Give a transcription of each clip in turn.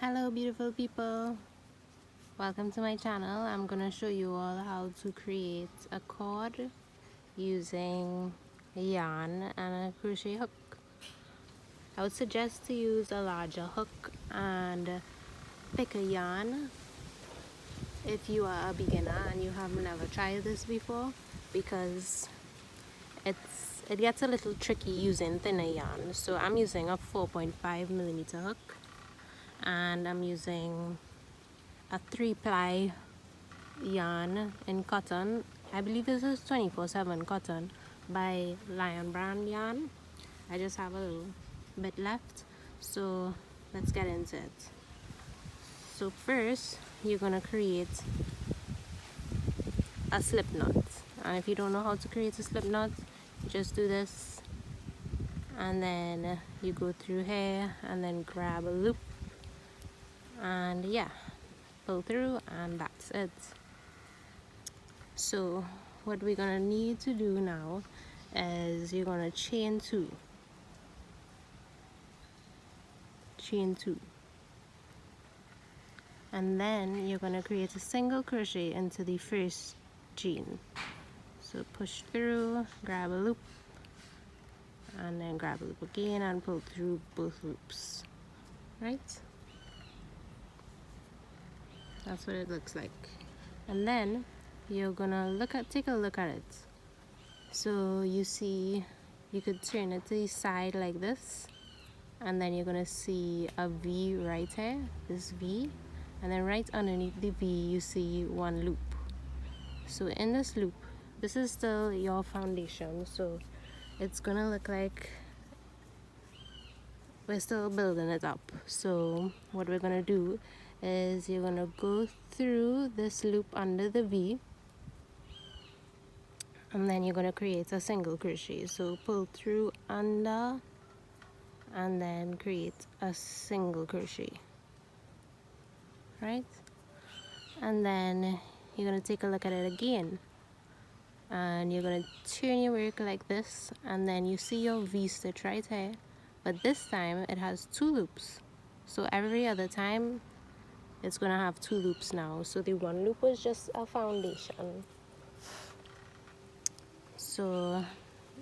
Hello beautiful people, welcome to my channel. I'm gonna show you all how to create a cord using a yarn and a crochet hook. I would suggest to use a larger hook and thicker yarn if you are a beginner and you have never tried this before, because it gets a little tricky using thinner yarn. So I'm using a 4.5mm hook and I'm using a 3-ply yarn in cotton. I believe this is 24/7 cotton by Lion Brand yarn. I just have a little bit left, so let's get into it. So first you're gonna create a slip knot, and if you don't know how to create a slip knot, you just do this and then you go through here and then grab a loop and yeah, pull through, and that's it. So what we're gonna need to do now is you're gonna chain two, and then you're gonna create a single crochet into the first chain. So push through, grab a loop, and then grab a loop again and pull through both loops, right? That's what it looks like. And then you're gonna take a look at it. So you see, you could turn it to the side like this, and then you're gonna see a V right here, this V, and then right underneath the V you see one loop. So in this loop, this is still your foundation, so it's gonna look like we're still building it up. So what we're gonna do is you're gonna go through this loop under the V, and then you're gonna create a single crochet. So pull through under and then create a single crochet, right? And then you're gonna take a look at it again, and you're gonna turn your work like this, and then you see your V stitch right here, but this time it has two loops. So every other time it's gonna have two loops now. So the one loop was just a foundation. So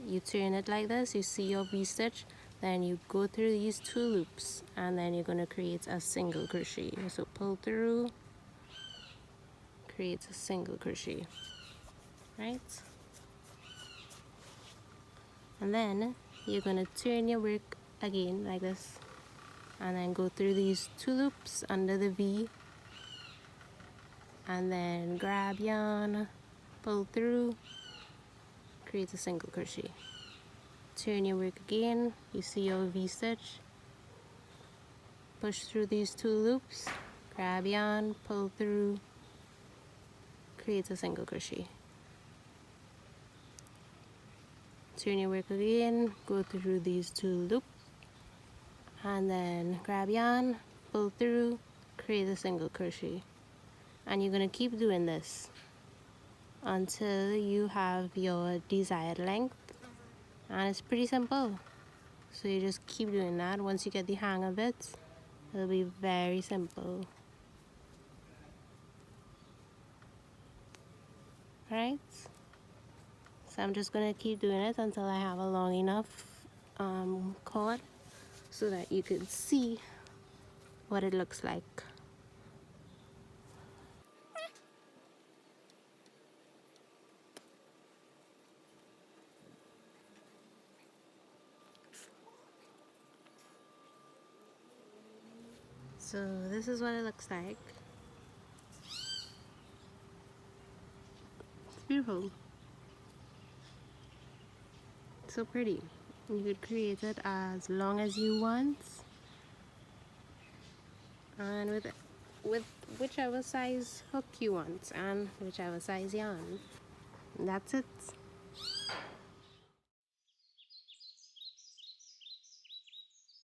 you turn it like this, you see your V stitch, then you go through these two loops, and then you're gonna create a single crochet. So pull through, create a single crochet, right? And then you're gonna turn your work again like this, and then go through these two loops under the V, and then grab yarn, pull through, create a single crochet. Turn your work again, you see your V stitch, push through these two loops, grab yarn, pull through, create a single crochet. Turn your work again, go through these two loops, and then grab yarn, pull through, create a single crochet. And you're gonna keep doing this until you have your desired length, and it's pretty simple. So you just keep doing that. Once you get the hang of it, it'll be very simple, right? So I'm just gonna keep doing it until I have a long enough cord so that you can see what it looks like. So this is what it looks like. It's beautiful. So pretty. You could create it as long as you want, and with whichever size hook you want and whichever size yarn. That's it.